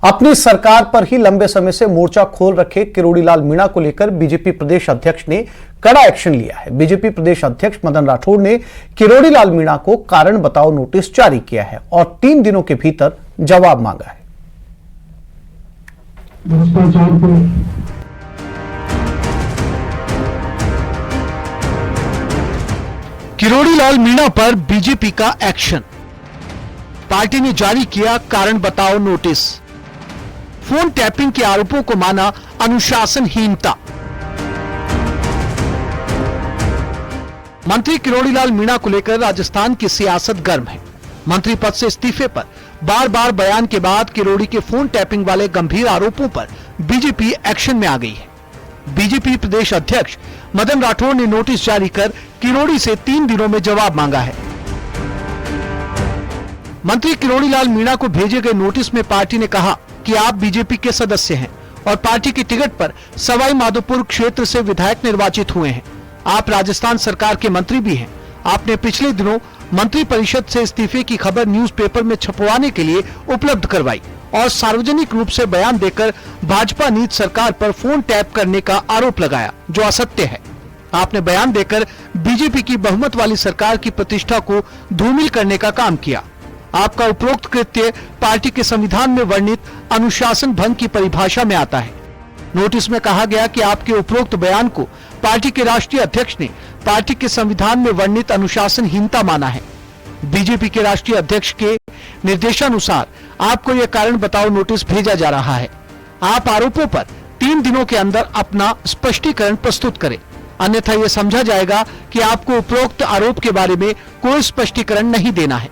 अपनी सरकार पर ही लंबे समय से मोर्चा खोल रखे किरोड़ी लाल मीणा को लेकर बीजेपी प्रदेश अध्यक्ष ने कड़ा एक्शन लिया है। बीजेपी प्रदेश अध्यक्ष मदन राठौड़ ने किरोड़ी लाल मीणा को कारण बताओ नोटिस जारी किया है और 3 दिनों के भीतर जवाब मांगा है। किरोड़ी लाल मीणा पर बीजेपी का एक्शन। पार्टी ने जारी किया कारण बताओ नोटिस। फोन टैपिंग के आरोपों को माना अनुशासनहीनता। मंत्री किरोड़ी लाल मीणा को लेकर राजस्थान की सियासत गर्म है। मंत्री पद से इस्तीफे पर बार बार बयान के बाद किरोड़ी के फोन टैपिंग वाले गंभीर आरोपों पर बीजेपी एक्शन में आ गई है। बीजेपी प्रदेश अध्यक्ष मदन राठौड़ ने नोटिस जारी कर किरोड़ी से 3 दिनों में जवाब मांगा है। मंत्री किरोड़ी लाल मीणा को भेजे गए नोटिस में पार्टी ने कहा कि आप बीजेपी के सदस्य हैं और पार्टी की टिकट पर सवाई माधोपुर क्षेत्र से विधायक निर्वाचित हुए हैं। आप राजस्थान सरकार के मंत्री भी हैं। आपने पिछले दिनों मंत्री परिषद से इस्तीफे की खबर न्यूज़पेपर में छपवाने के लिए उपलब्ध करवाई और सार्वजनिक रूप से बयान देकर भाजपा नीत सरकार पर फोन टैप करने का आरोप लगाया, जो असत्य है। आपने बयान देकर बीजेपी की बहुमत वाली सरकार की प्रतिष्ठा को धूमिल करने का काम किया। आपका उपरोक्त कृत्य पार्टी के संविधान में वर्णित अनुशासन भंग की परिभाषा में आता है। नोटिस में कहा गया कि आपके उपरोक्त बयान को पार्टी के राष्ट्रीय अध्यक्ष ने पार्टी के संविधान में वर्णित अनुशासनहीनता माना है। बीजेपी के राष्ट्रीय अध्यक्ष के निर्देशानुसार आपको यह कारण बताओ नोटिस भेजा जा रहा है। आप आरोपों पर 3 दिनों के अंदर अपना स्पष्टीकरण प्रस्तुत करें, अन्यथा यह समझा जाएगा कि आपको उपरोक्त आरोप के बारे में कोई स्पष्टीकरण नहीं देना है।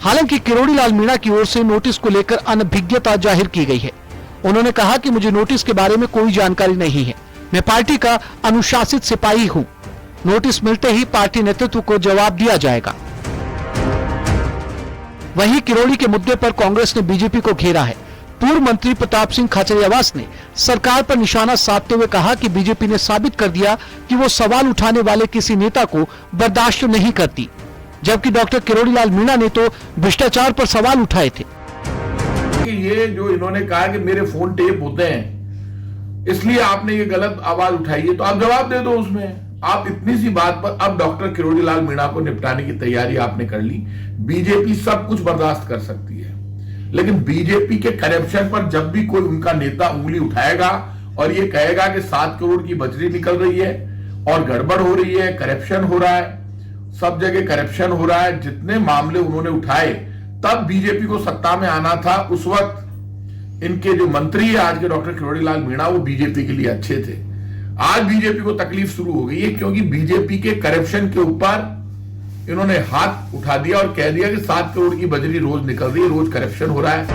हालांकि किरोड़ी लाल मीणा की ओर से नोटिस को लेकर अनभिज्ञता जाहिर की गई है। उन्होंने कहा कि मुझे नोटिस के बारे में कोई जानकारी नहीं है। मैं पार्टी का अनुशासित सिपाही हूं। नोटिस मिलते ही पार्टी नेतृत्व को जवाब दिया जाएगा। वहीं किरोड़ी के मुद्दे पर कांग्रेस ने बीजेपी को घेरा है। पूर्व मंत्री प्रताप सिंह खाचरियावास ने सरकार पर निशाना साधते हुए कहा कि बीजेपी ने साबित कर दिया कि वो सवाल उठाने वाले किसी नेता को बर्दाश्त नहीं करती, जबकि डॉक्टर किरोड़ी लाल मीणा ने तो भ्रष्टाचार पर सवाल उठाए थे। ये जो इन्होंने कहा कि मेरे फोन टेप होते हैं इसलिए आपने ये गलत आवाज उठाई है, तो आप जवाब दे दो उसमें। आप इतनी सी बात पर अब डॉक्टर किरोड़ी लाल मीणा को निपटाने की तैयारी आपने कर ली। बीजेपी सब कुछ बर्दाश्त कर सकती है, लेकिन बीजेपी के करप्शन पर जब भी कोई उनका नेता उंगली उठाएगा और ये कहेगा कि 7 करोड़ की बजरी निकल रही है और गड़बड़ हो रही है, करप्शन हो रहा है, सब जगह करप्शन हो रहा है, जितने मामले उन्होंने उठाए तब बीजेपी को सत्ता में आना था। उस वक्त इनके जो मंत्री है आज के डॉक्टर किरोड़ी लाल मीणा, वो बीजेपी के लिए अच्छे थे। आज बीजेपी को तकलीफ शुरू हो गई है क्योंकि बीजेपी के करप्शन के ऊपर इन्होंने हाथ उठा दिया और कह दिया कि 7 करोड़ की बजरी रोज निकल रही है, रोज करप्शन हो रहा है।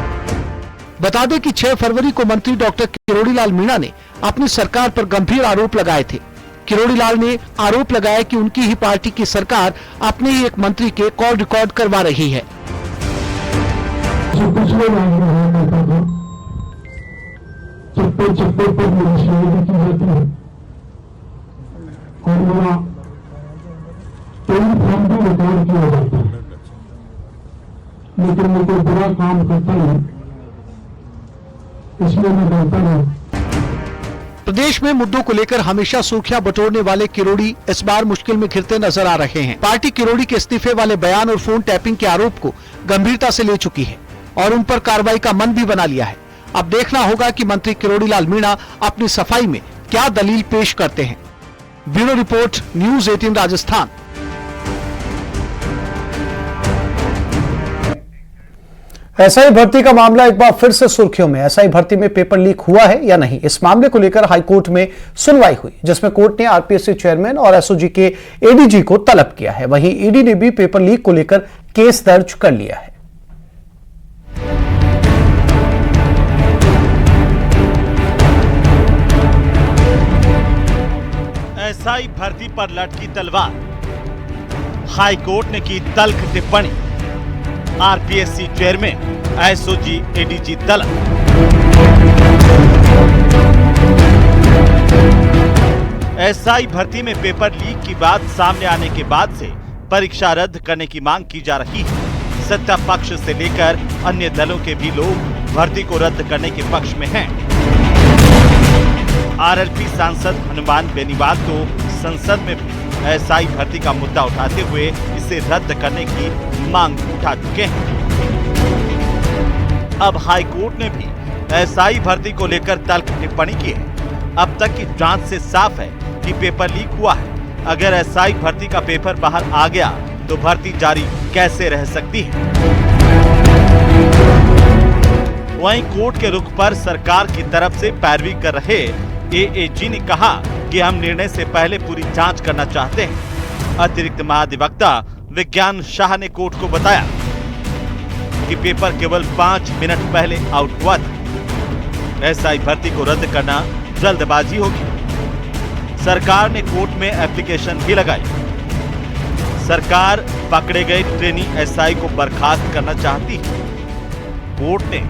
बता दें कि 6 फरवरी को मंत्री डॉक्टर किरोड़ी लाल मीणा ने अपनी सरकार पर गंभीर आरोप लगाए थे। किरोड़ी लाल ने आरोप लगाया कि उनकी ही पार्टी की सरकार अपने ही एक मंत्री के कॉल रिकॉर्ड करवा रही है। चप्पे पर मुंशी की जाती है और मेरा टेलीफोन भी रिकॉर्ड किया जाता है, लेकिन मैं कोई बुरा काम करता नहीं, इसलिए मैं डरता नहीं। प्रदेश में मुद्दों को लेकर हमेशा सुर्खियां बटोरने वाले किरोड़ी इस बार मुश्किल में घिरते नजर आ रहे हैं। पार्टी किरोड़ी के इस्तीफे वाले बयान और फोन टैपिंग के आरोप को गंभीरता से ले चुकी है और उन पर कार्रवाई का मन भी बना लिया है। अब देखना होगा कि मंत्री किरोड़ी लाल मीणा अपनी सफाई में क्या दलील पेश करते हैं। Bureau report, news 18 Rajasthan. SI भर्ती का मामला एक बार फिर से सुर्खियों में। एसआई भर्ती में पेपर लीक हुआ है या नहीं, इस मामले को लेकर हाईकोर्ट में सुनवाई हुई, जिसमें कोर्ट ने आरपीएससी चेयरमैन और एसओजी के एडीजी को तलब किया है। वहीं ईडी ने भी पेपर लीक को लेकर केस दर्ज कर लिया है। एसआई भर्ती पर लटकी तलवार, हाईकोर्ट ने की तल्ख टिप्पणी। आरपीएससी चेयरमैन, एसओजी, एडीजी तलब। एसआई भर्ती में पेपर लीक की बात सामने आने के बाद से परीक्षा रद्द करने की मांग की जा रही है। सत्ता पक्ष से लेकर अन्य दलों के भी लोग भर्ती को रद्द करने के पक्ष में हैं। आरएलपी सांसद हनुमान बेनीवाल तो संसद में भी एसआई भर्ती का मुद्दा उठाते हुए इसे रद्द करने की मांग उठा चुके हैं। अब हाई कोर्ट ने भी एसआई भर्ती को लेकर तल्ख टिप्पणी की है। अब तक की जांच से साफ है कि पेपर लीक हुआ है। अगर एसआई भर्ती का पेपर बाहर आ गया तो भर्ती जारी कैसे रह सकती है। वहीं कोर्ट के रुख पर सरकार की तरफ से पैरवी कर रहे एएजी ने कहा कि हम निर्णय से पहले पूरी जांच करना चाहते हैं। अतिरिक्त महाधिवक्ता विज्ञान शाह ने कोर्ट को बताया कि पेपर केवल 5 मिनट पहले आउट हुआ था। एसआई भर्ती को रद्द करना जल्दबाजी होगी। सरकार ने कोर्ट में एप्लीकेशन भी लगाई। सरकार पकड़े गए ट्रेनी एसआई को बर्खास्त करना चाहती है। कोर्ट ने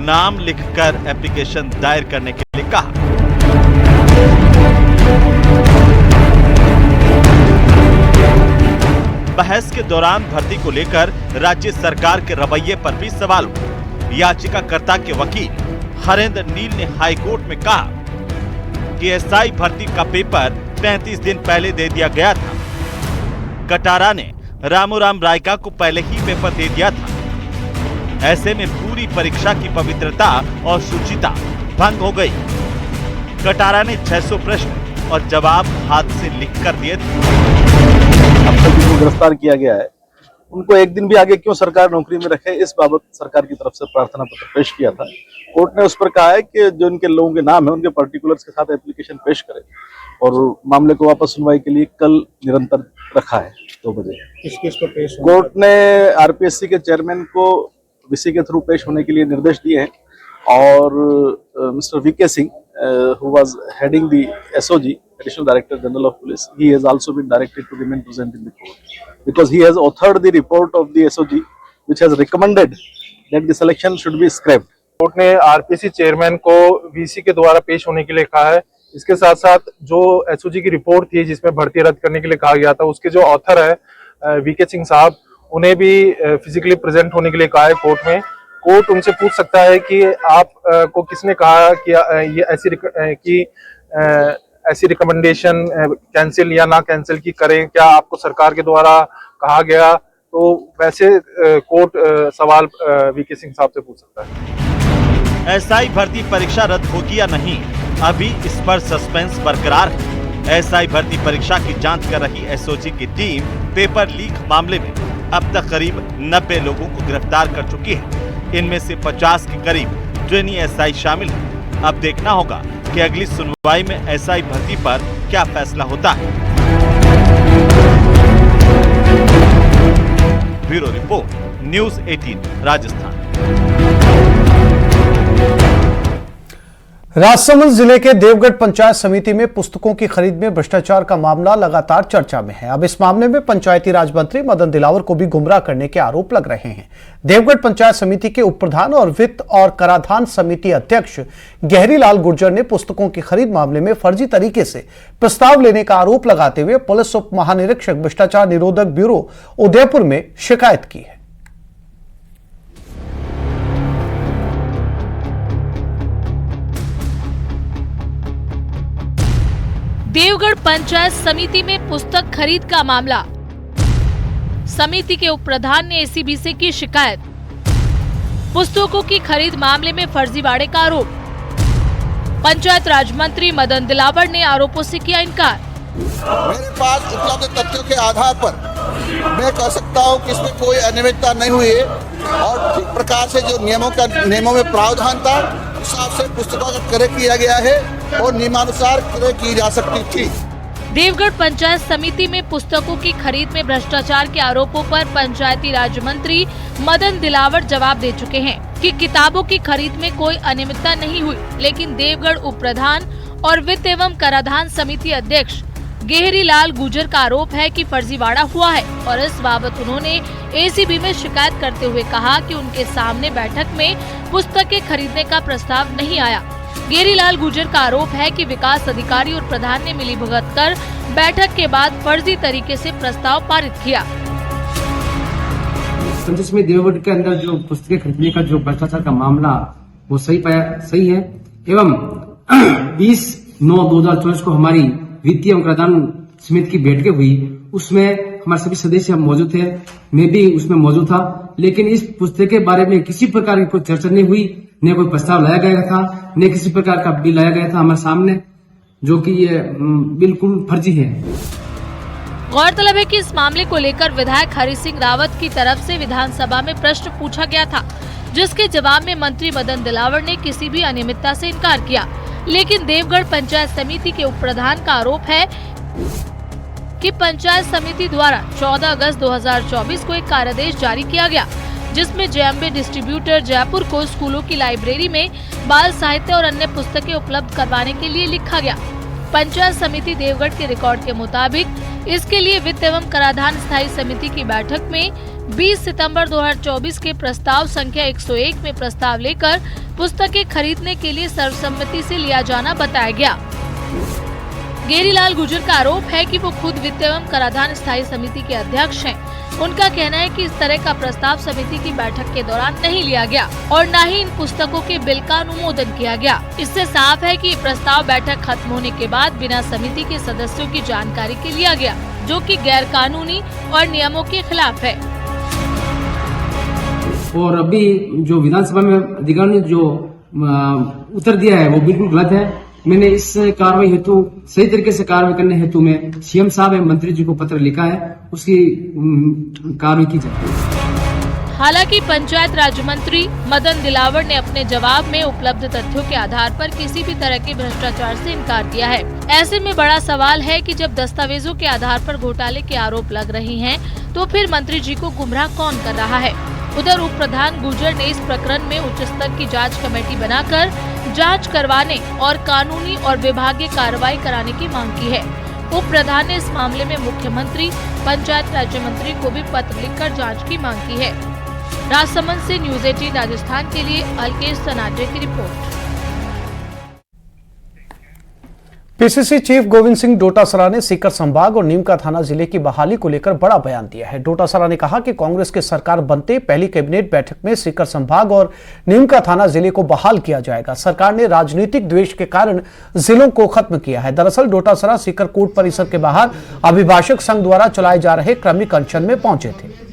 नाम लिखकर एप्लीकेशन दायर करने के लिए कहा। बहस के दौरान भर्ती को लेकर राज्य सरकार के रवैये पर भी सवाल उठे। याचिकाकर्ता के वकील हरेंद्र नील ने हाई कोर्ट में कहा कि एसआई भर्ती का पेपर 35 दिन पहले दे दिया गया था। कटारा ने रामूराम रायका को पहले ही पेपर दे दिया था। ऐसे में पूरी परीक्षा की पवित्रता और शुचिता भंग हो गई। कटारा ने 600 प्रश्न और जवाब हाथ से लिख कर दिए थे। अब तक जिनको गिरफ्तार किया गया है उनको एक दिन भी आगे क्यों सरकार नौकरी में रखे, इस बाबत सरकार की तरफ से प्रार्थना पत्र पेश किया था। कोर्ट ने उस पर कहा है कि जो इनके लोगों के नाम है उनके पर्टिकुलर्स के साथ एप्लीकेशन पेश करें और मामले को वापस सुनवाई के लिए कल निरंतर रखा है 2 बजे। किस किस को पेश कोर्ट ने आरपीएससी के चेयरमैन को वीसी के थ्रू पेश होने के लिए निर्देश दिए हैं और mister VK Singh who was heading the SOG, Additional Director General of Police, he has also been directed to remain present in the court because he has authored the report of the SOG which has recommended that the selection should be scrapped. Court ने RPSC chairman को VC के द्वारा पेश होने के लिए कहा है। इसके साथ साथ जो एसओजी की रिपोर्ट थी जिसमें भर्ती रद्द करने के लिए कहा गया था, उसके जो ऑथर है वीके सिंह साहब, उन्हें भी फिजिकली प्रेजेंट होने के लिए कहा है कोर्ट में। कोर्ट उनसे पूछ सकता है कि आप को किसने कहा कि ये ऐसी रिकमेंडेशन कैंसिल या ना कैंसिल की करें, क्या आपको सरकार के द्वारा कहा गया? तो वैसे कोर्ट सवाल वीके सिंह साहब से पूछ सकता है। एसआई भर्ती परीक्षा रद्द होगी या नहीं, अभी इस पर सस्पेंस बरकरार है। एसआई भर्ती परीक्षा की जांच कर रही एसओजी की टीम पेपर लीक मामले में अब तक करीब 90 लोगों को गिरफ्तार कर चुकी है। इनमें से 50 के करीब ट्रेनी एसआई शामिल है। अब देखना होगा कि अगली सुनवाई में एसआई भर्ती पर क्या फैसला होता है। Bureau report, news 18 Rajasthan. Rajsamand जिले के देवगढ़ पंचायत समिति में पुस्तकों की खरीद में भ्रष्टाचार का मामला लगातार चर्चा में है। अब इस मामले में पंचायती राज मंत्री मदन दिलावर को भी गुमराह करने के आरोप लग रहे हैं। देवगढ़ पंचायत समिति के उप प्रधान और वित्त और कराधान समिति अध्यक्ष गहरीलाल गुर्जर ने पुस्तकों की खरीद मामले में फर्जी तरीके से प्रस्ताव लेने का आरोप लगाते हुए पुलिस उप महानिरीक्षक भ्रष्टाचार निरोधक ब्यूरो उदयपुर में शिकायत की है। देवगढ़ पंचायत समिति में पुस्तक खरीद का मामला। समिति के उप प्रधान ने एसीबी से की शिकायत। पुस्तकों की खरीद मामले में फर्जीवाड़े का आरोप। पंचायत राज मंत्री मदन दिलावर ने आरोपों से किया इनकार। मेरे पास उपलब्ध तथ्यों के आधार पर मैं कह सकता हूं कि इसमें कोई अनियमितता नहीं हुई है और ठीक प्रकार से जो नियमों में प्रावधान था उस हिसाब से पुस्तकों का क्रय किया गया है और नियमानुसार क्रय की जा सकती थी। देवगढ़ पंचायत समिति में पुस्तकों की खरीद में भ्रष्टाचार के आरोपों पर पंचायती राज मंत्री मदन दिलावर जवाब दे चुके हैं कि किताबों की खरीद में कोई अनियमितता नहीं हुई, लेकिन देवगढ़ उप प्रधान और वित्त एवं कराधान समिति अध्यक्ष गहरीलाल गुर्जर का आरोप है कि फर्जीवाड़ा हुआ है और इस बाबत उन्होंने एसीबी में शिकायत करते हुए कहा कि उनके सामने बैठक में पुस्तकें खरीदने का प्रस्ताव नहीं आया। गहरीलाल गुर्जर का आरोप है कि विकास अधिकारी और प्रधान ने मिलीभगत कर बैठक के बाद फर्जी तरीके से प्रस्ताव पारित किया। जिसमें देवगढ़ के अंदर जो पुस्तकें खरीदने का जो भ्रष्टाचार का मामला वो सही है। एवं 20/9/2024 को हमारी वित्तीय एवं कराधान समिति की बैठकें हुई, उसमें हमारे सभी सदस्य मौजूद थे, मैं भी उसमें मौजूद था। लेकिन इस पुस्तक के बारे में किसी प्रकार की कोई चर्चा नहीं हुई, न कोई प्रस्ताव लाया गया था, न किसी प्रकार का बिल लाया गया था हमारे सामने, जो कि ये बिल्कुल फर्जी है। गौरतलब है कि इस मामले को लेकर विधायक हरि सिंह रावत की तरफ से विधानसभा में प्रश्न पूछा गया था, जिसके जवाब में मंत्री मदन दिलावर ने किसी भी अनियमितता से इनकार किया। लेकिन देवगढ़ पंचायत समिति के उप प्रधान का आरोप है कि पंचायत समिति द्वारा 14 अगस्त 2024 को एक कार्यादेश जारी किया गया, जिसमें जेएमबी डिस्ट्रीब्यूटर जयपुर को स्कूलों की लाइब्रेरी में बाल साहित्य और अन्य पुस्तकें उपलब्ध करवाने के लिए लिखा गया। पंचायत समिति देवगढ़ के रिकॉर्ड के मुताबिक इसके लिए वित्त एवं कराधान स्थायी समिति की बैठक में 20 सितंबर 2024 के प्रस्ताव संख्या 101 में प्रस्ताव लेकर पुस्तकें खरीदने के लिए सर्वसम्मति से लिया जाना बताया गया। गेरीलाल गुर्जर का आरोप है कि वो खुद वित्त एवं कराधान स्थायी समिति के अध्यक्ष हैं। उनका कहना है कि इस तरह का प्रस्ताव समिति की बैठक के दौरान नहीं लिया गया और न ही इन पुस्तकों के बिल का अनुमोदन किया गया। इससे साफ है कि प्रस्ताव बैठक खत्म होने के बाद बिना समिति के सदस्यों की जानकारी के लिया गया, जो कि गैर कानूनी और नियमों के खिलाफ है। और अभी जो विधानसभा में अधिकारी ने जो उत्तर दिया है वो बिल्कुल गलत है। मैंने इस कार्रवाई हेतु सही तरीके से कार्रवाई करने हेतु में सीएम साहब एवं मंत्री जी को पत्र लिखा है, उसकी कार्रवाई की जाए। हालांकि पंचायत राज मंत्री मदन दिलावर ने अपने जवाब में उपलब्ध तथ्यों के आधार पर किसी भी तरह के भ्रष्टाचार से इनकार किया है। ऐसे में बड़ा सवाल है कि जब दस्तावेजों के आधार पर घोटाले के आरोप लग रहे हैं, तो फिर मंत्री जी को गुमराह कौन कर रहा है। उधर उप प्रधान गुर्जर ने इस प्रकरण में उच्च स्तर की जांच कमेटी बनाकर जांच करवाने और कानूनी और विभागीय कार्रवाई कराने की मांग की है। उप प्रधान ने इस मामले में मुख्यमंत्री, पंचायत राज्य मंत्री को भी पत्र लिखकर जांच की मांग की है। राजसमंद से न्यूज़ 18 राजस्थान के लिए अलकेश सनाडे की report. PCC chief Govind Singh Dotasra ने सीकर संभाग और नीमका थाना जिले की बहाली को लेकर बड़ा बयान दिया है। डोटासरा ने कहा कि कांग्रेस की सरकार बनते पहली कैबिनेट बैठक में सीकर संभाग और नीमका थाना जिले को बहाल किया जाएगा। सरकार ने राजनीतिक द्वेष के कारण जिलों को खत्म किया है। दरअसल डोटासरा सीकर कोर्ट परिसर के बाहर अभिभाषक संघ द्वारा चलाए जा रहे क्रमिक अनशन में पहुंचे थे।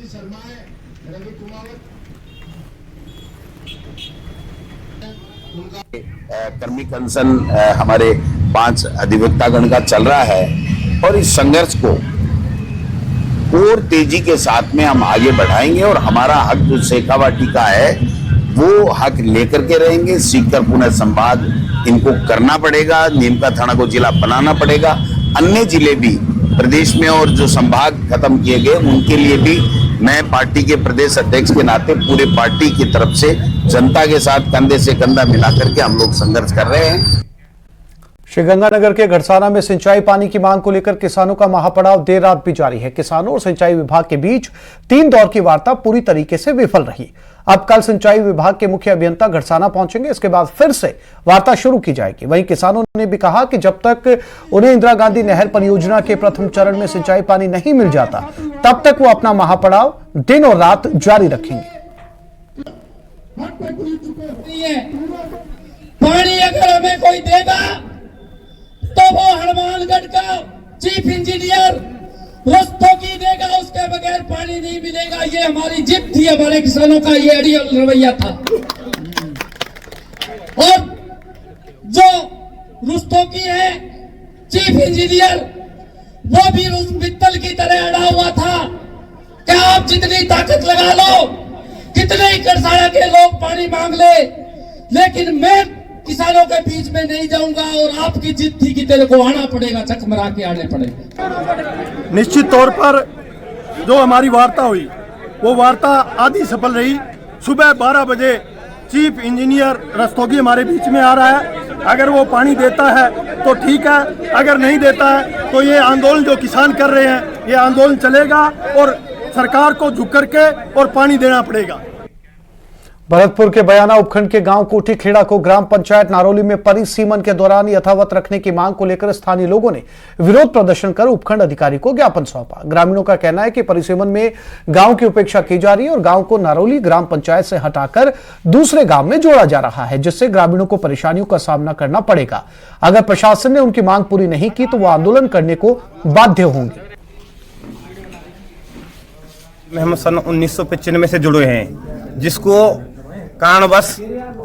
कर्मिक अनशन हमारे 5 अधिवक्तागण का चल रहा है और इस संघर्ष को और तेजी के साथ में हम आगे बढ़ाएंगे और हमारा हक जो शेखावाटी का है वो हक लेकर के रहेंगे। सीकर पुणे संभाग इनको करना पड़ेगा, नीमका थाना को जिला बनाना पड़ेगा। अन्य जिले भी प्रदेश में और जो संभाग खत्म किए गए उनके लिए भी मैं पार्टी के प्रदेश अध्यक्ष के नाते पूरे पार्टी की तरफ से जनता के साथ कंधे से कंधा मिलाकर के हम लोग संघर्ष कर रहे हैं। श्रीगंगानगर के घड़साना में सिंचाई पानी की मांग को लेकर किसानों का महापड़ाव देर रात भी जारी है। किसानों और सिंचाई विभाग के बीच 3 दौर की वार्ता पूरी तरीके से विफल रही। अब कल सिंचाई विभाग के मुख्य अभियंता घड़साना पहुंचेंगे, इसके बाद फिर से वार्ता शुरू की जाएगी। वहीं किसानों ने भी कहा कि जब तक उन्हें इंदिरा गांधी नहर परियोजना के प्रथम चरण में सिंचाई पानी नहीं मिल जाता, तब तक वो अपना महापड़ाव दिन और रात जारी रखेंगे। पानी अगर हमें कोई देगा तो वो हनुमानगढ़ का चीफ इंजीनियर रस्तोगी देगा, उसके बगैर पानी नहीं मिलेगा। ये हमारी जिद थी, हमारे किसानों का ये अड़ियल रवैया था। और जो रुस्तोगी है चीफ इंजीनियर, वो भी मित्तल की तरह अड़ा हुआ था। क्या आप जितनी ताकत लगा लो, कितने ही घड़साना के लोग पानी मांग ले, लेकिन मैं किसानों के बीच में नहीं जाऊंगा। और आपकी जिद थी कि तेरे को आना पड़ेगा, चकमरा के आने पड़ेगा। निश्चित तौर पर जो हमारी वार्ता हुई वो वार्ता आधी सफल रही। सुबह 12 बजे चीफ इंजीनियर रस्तोगी हमारे बीच में आ रहा है। अगर वो पानी देता है तो ठीक है, अगर नहीं देता है तो ये आंदोलन जो किसान कर रहे हैं ये आंदोलन चलेगा और सरकार को झुक करके और पानी देना पड़ेगा। भरतपुर के बयाना उपखंड के गांव कोठी खेड़ा को ग्राम पंचायत नारौली में परिसीमन के दौरान यथावत रखने की मांग को लेकर स्थानीय लोगों ने विरोध प्रदर्शन कर उपखंड अधिकारी को ज्ञापन सौंपा। ग्रामीणों का कहना है कि परिसीमन में गांव की उपेक्षा की जा रही है और गांव को नारौली ग्राम पंचायत से हटाकर दूसरे गांव में जोड़ा जा रहा है, जिससे ग्रामीणों को परेशानियों का सामना करना पड़ेगा। अगर प्रशासन ने उनकी मांग पूरी नहीं की तो वो आंदोलन करने को बाध्य होंगे। हम सन 1995 से जुड़े हैं, जिसको कारणवश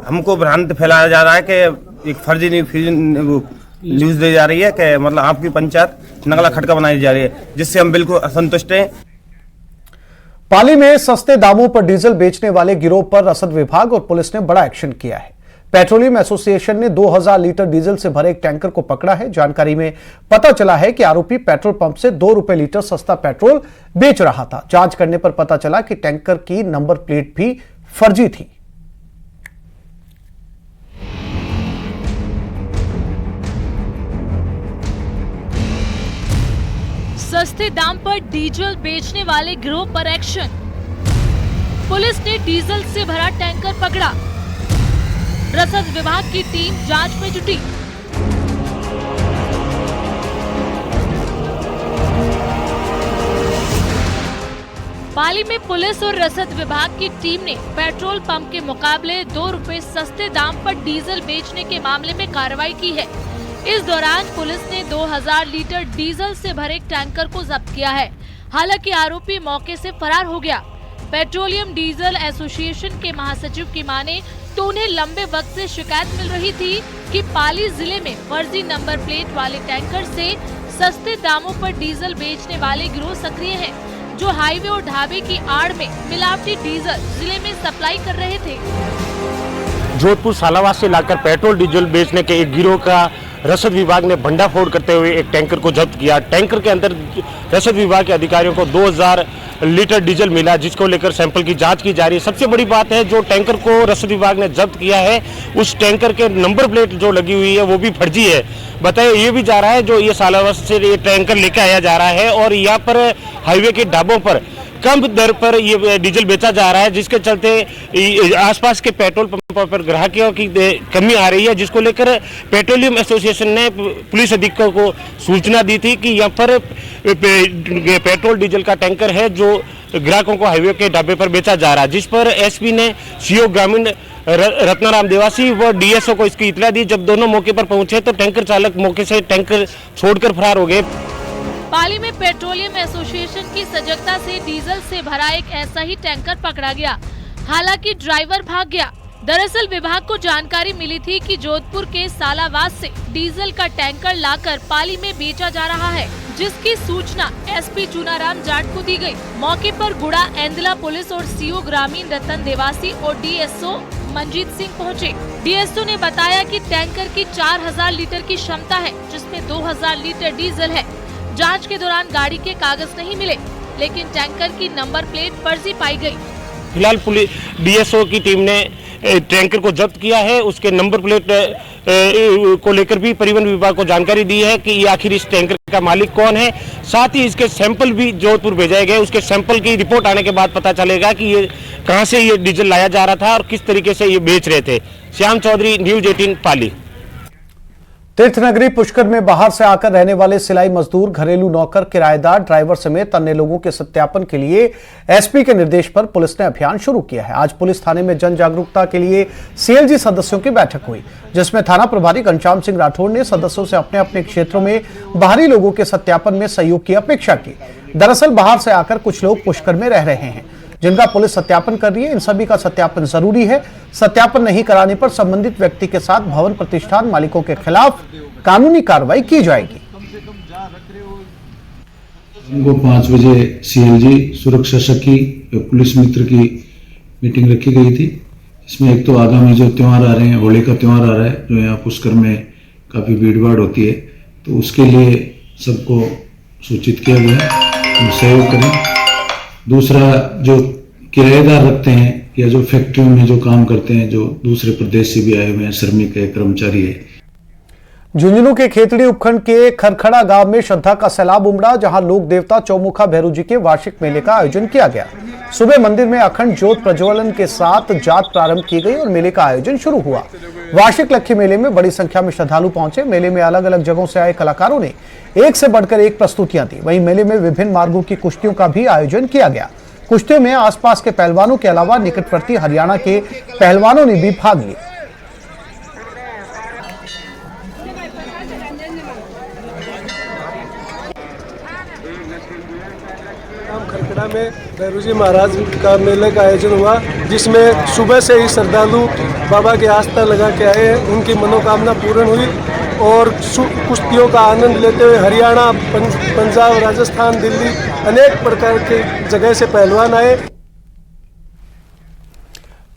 हमको भ्रांत फैलाया जा रहा है कि एक फर्जी न्यूज दी जा रही है कि मतलब आपकी पंचायत नगला खटका बनाई जा रही है, जिससे हम बिल्कुल असंतुष्ट हैं। पाली में सस्ते दामों पर डीजल बेचने वाले गिरोह पर रसद विभाग और पुलिस ने बड़ा एक्शन किया है। पेट्रोलियम एसोसिएशन ने 2000 लीटर डीजल से भरे एक टैंकर को पकड़ा है। जानकारी में पता चला है कि आरोपी पेट्रोल पंप से 2 रुपए लीटर सस्ता पेट्रोल बेच रहा था। जांच करने पर पता चला कि टैंकर की नंबर प्लेट भी फर्जी थी। सस्ते दाम पर डीजल बेचने वाले गिरोह पर एक्शन। पुलिस ने डीजल से भरा टैंकर पकड़ा। रसद विभाग की टीम जांच में जुटी। पाली में पुलिस और रसद विभाग की टीम ने पेट्रोल पंप के मुकाबले 2 रुपए सस्ते दाम पर डीजल बेचने के मामले में कार्रवाई की है। इस दौरान पुलिस ने 2000 लीटर डीजल से भरे एक टैंकर को जब्त किया है। हालांकि आरोपी मौके से फरार हो गया। पेट्रोलियम डीजल एसोसिएशन के महासचिव की माने तो उन्हें लंबे वक्त से शिकायत मिल रही थी कि पाली जिले में फर्जी नंबर प्लेट वाले टैंकर से सस्ते दामों पर डीजल बेचने वाले गिरोह सक्रिय हैं, जो हाईवे और ढाबे की आड़ में मिलावटी डीजल जिले में सप्लाई कर रहे थे। जोधपुर सालावास से लाकर पेट्रोल डीजल बेचने के एक गिरोह का रसद विभाग ने भंडाफोड़ करते हुए एक टैंकर को जब्त किया। टैंकर के अंदर रसद विभाग के अधिकारियों को 2000 लीटर डीजल मिला, जिसको लेकर सैंपल की जांच की जा रही है। सबसे बड़ी बात है, जो टैंकर को रसद विभाग ने जब्त किया है उस टैंकर के नंबर प्लेट जो लगी हुई है वो भी फर्जी है। बताया ये भी जा रहा है जो ये सालावास से ये टैंकर लेकर आया जा रहा है और यहाँ पर हाईवे के ढाबों पर कम दर पर ये डीजल बेचा जा रहा है, जिसके चलते आसपास के पेट्रोल पंपों पर ग्राहकों की कमी आ रही है, जिसको लेकर पेट्रोलियम एसोसिएशन ने पुलिस अधीक्षक को सूचना दी थी कि यहाँ पर पेट्रोल डीजल का टैंकर है जो ग्राहकों को हाईवे के ढाबे पर बेचा जा रहा है, जिस पर एसपी ने सीओ ग्रामीण रत्नाराम देवासी व डीएसओ को इसकी इत्तला दी। जब दोनों मौके पर पहुंचे तो टैंकर चालक मौके से टैंकर छोड़कर फरार हो गए। पाली में पेट्रोलियम एसोसिएशन की सजगता से डीजल से भरा एक ऐसा ही टैंकर पकड़ा गया। हालांकि ड्राइवर भाग गया। दरअसल विभाग को जानकारी मिली थी कि जोधपुर के सालावास से डीजल का टैंकर लाकर पाली में बेचा जा रहा है, जिसकी सूचना एसपी चुनाराम जाट को दी गई। मौके पर गुड़ा एंदला पुलिस और सीओ ग्रामीण रतन देवासी और डीएसओ मंजीत सिंह पहुंचे। डीएसओ ने बताया कि टैंकर की 4000 लीटर की क्षमता है, जिसमें 2000 लीटर डीजल है। जांच के दौरान गाड़ी के कागज नहीं मिले, लेकिन टैंकर की नंबर प्लेट फर्जी पाई गई। फिलहाल पुलिस डीएसओ की टीम ने टैंकर को जब्त किया है। उसके नंबर प्लेट को लेकर भी परिवहन विभाग को जानकारी दी है कि आखिर इस टैंकर का मालिक कौन है। साथ ही इसके सैंपल भी जोधपुर भेजे गए। उसके सैंपल की रिपोर्ट आने के बाद पता चलेगा कि ये कहां से ये डीजल लाया जा रहा था और किस तरीके से ये बेच रहे थे। श्याम चौधरी, न्यूज 18 पाली। तीर्थनगरी पुष्कर में बाहर से आकर रहने वाले सिलाई मजदूर, घरेलू नौकर, किराएदार, ड्राइवर समेत अन्य लोगों के सत्यापन के लिए एसपी के निर्देश पर पुलिस ने अभियान शुरू किया है। आज पुलिस थाने में जन जागरूकता के लिए सीएलजी सदस्यों की बैठक हुई, जिसमें थाना प्रभारी घनश्याम सिंह राठौड़ ने सदस्यों से अपने अपने क्षेत्रों में बाहरी लोगों के सत्यापन में सहयोग की अपेक्षा की। दरअसल बाहर से आकर कुछ लोग पुष्कर में रह रहे हैं, जिनका पुलिस सत्यापन कर रही है। इन सभी का सत्यापन जरूरी है। सत्यापन नहीं कराने पर संबंधित व्यक्ति के साथ भवन प्रतिष्ठान मालिकों के खिलाफ कानूनी कार्रवाई की जाएगी। हमको 5 बजे सीएलजी सुरक्षा सखी पुलिस मित्र की मीटिंग रखी गई थी। इसमें एक तो आगामी जो त्योहार आ रहे हैं, होली का त्योहार आ रहा है, जो यहाँ पुष्कर में काफी भीड़ भाड़ होती है, तो उसके लिए सबको सूचित किया गया है, हम सहयोग करें। दूसरा, जो किराएदार रखते हैं या जो फैक्ट्री में जो काम करते हैं, जो दूसरे प्रदेश से भी आए हुए हैं, श्रमिक है, कर्मचारी है, झुंझुनू के खेतड़ी उपखंड के खरखड़ा गांव में श्रद्धा का सैलाब उमड़ा, जहां लोक देवता चौमुखा भैरू जी के वार्षिक मेले का आयोजन किया गया। सुबह मंदिर में अखंड ज्योत प्रज्वलन के साथ जात प्रारंभ की गई और मेले का आयोजन शुरू हुआ। वार्षिक लक्खी मेले में बड़ी संख्या में श्रद्धालु पहुंचे। मेले में अलग अलग जगहों से आए कलाकारों ने एक से बढ़कर एक प्रस्तुतियां दी। वहीं मेले में विभिन्न मार्गों की कुश्तियों का भी आयोजन किया गया। कुश्तियों में आसपास के पहलवानों के अलावा निकटवर्ती हरियाणा के पहलवानों ने भी भाग लिया। खरखड़ा में भैरू जी महाराज का मेले का आयोजन हुआ, जिसमें सुबह से ही श्रद्धालु बाबा की आस्था लगा के आए हैं। उनकी मनोकामना पूर्ण हुई और कुश्तियों का आनंद लेते हुए हरियाणा, पंजाब, राजस्थान, दिल्ली अनेक प्रकार के जगह से पहलवान आए।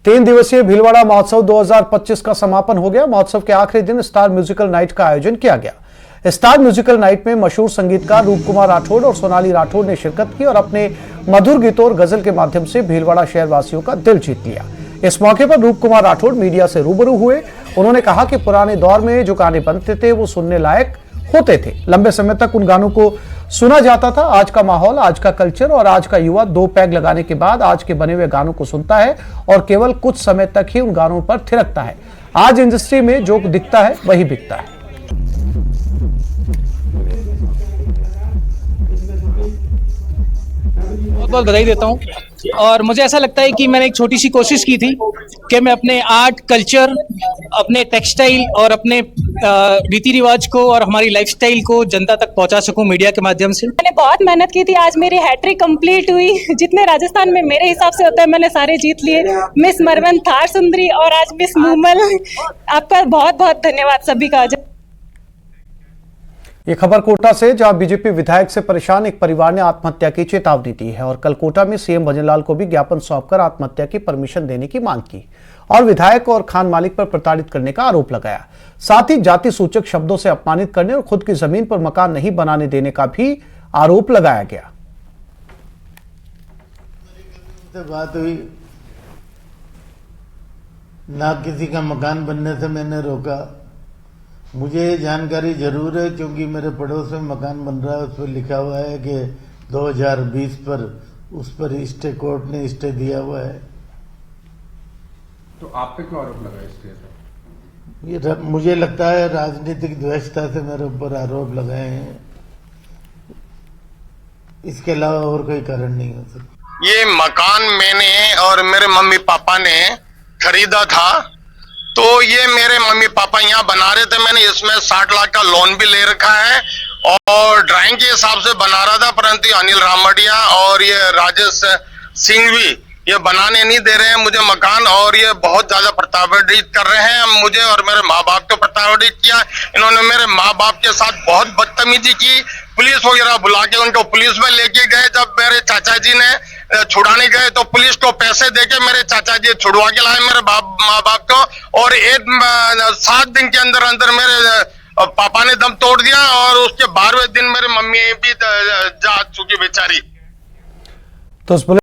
3 दिवसीय भीलवाड़ा महोत्सव 2025 का समापन हो गया। महोत्सव के आखिरी दिन स्टार म्यूजिकल नाइट का आयोजन किया गया। स्टार म्यूजिकल नाइट में मशहूर संगीतकार रूप कुमार राठौड़ और सोनाली राठौड़ ने शिरकत की और अपने मधुर गीतों और गजल के माध्यम से भीलवाड़ा शहरवासियों का दिल जीत लिया। इस मौके पर रूप कुमार राठौड़ मीडिया से रूबरू हुए। उन्होंने कहा कि पुराने दौर में जो गाने बनते थे वो सुनने लायक होते थे। लंबे समय तक उन गानों को सुना जाता था। आज का माहौल, आज का कल्चर और आज का युवा 2 पैग लगाने के बाद आज के बने हुए गानों को सुनता है और केवल कुछ समय तक ही उन गानों पर थिरकता है। आज इंडस्ट्री में जो दिखता है वही बिकता है। बहुत बहुत बधाई देता हूँ और मुझे ऐसा लगता है कि मैंने एक छोटी सी कोशिश की थी कि मैं अपने आर्ट, कल्चर, अपने टेक्सटाइल और अपने रीति रिवाज को और हमारी लाइफस्टाइल को जनता तक पहुंचा सकूं मीडिया के माध्यम से। मैंने बहुत मेहनत की थी। आज मेरी हैट्रिक कंप्लीट हुई। जितने राजस्थान में मेरे हिसाब से होता है मैंने सारे जीत लिए। मिस मरवन, थार सुंदरी और आज मिस मूमल। आपका बहुत बहुत धन्यवाद सभी का। ये खबर कोटा से, जहां बीजेपी विधायक से परेशान एक परिवार ने आत्महत्या की चेतावनी दी है और कल कोटा में सीएम भजनलाल को भी ज्ञापन सौंपकर आत्महत्या की परमिशन देने की मांग की और विधायक और खान मालिक पर प्रताड़ित करने का आरोप लगाया। साथ ही जाति सूचक शब्दों से अपमानित करने और खुद की जमीन पर मकान नहीं बनाने देने का भी आरोप लगाया गया। बात हुई ना, किसी का मकान बनने से मैंने रोका। मुझे जानकारी जरूर है क्योंकि मेरे पड़ोस में मकान बन रहा है, उस पर लिखा हुआ है कि 2020 पर उस पर स्टे, कोर्ट ने स्टे दिया हुआ है। तो आप पे क्यों आरोप लगा स्टे का? ये मुझे लगता है राजनीतिक द्वेषता से मेरे ऊपर आरोप लगाए हैं। इसके अलावा और कोई कारण नहीं हो सकता। ये मकान मैंने और मेरे मम्मी पापा ने खरीदा था, तो ये मेरे मम्मी पापा यहाँ बना रहे थे। मैंने इसमें 60 लाख का लोन भी ले रखा है और ड्राइंग के हिसाब से बना रहा था, परंतु अनिल रामडिया और ये राजेश सिंह भी ये बनाने नहीं दे रहे हैं मुझे मकान और ये बहुत ज्यादा प्रताड़ित कर रहे हैं मुझे और मेरे माँ बाप को प्रताड़ित किया। इन्होंने मेरे माँ बाप के साथ बहुत बदतमीजी की। पुलिस वगैरह बुला के उनको पुलिस में लेके गए। जब मेरे चाचा जी ने छुड़ाने गए तो पुलिस को पैसे देके मेरे चाचा जी छुड़वा के लाए मेरे माँ बाप को और 7 दिन के अंदर अंदर मेरे पापा ने दम तोड़ दिया और उसके 12वें दिन मेरी मम्मी भी जा चुकी बेचारी। तो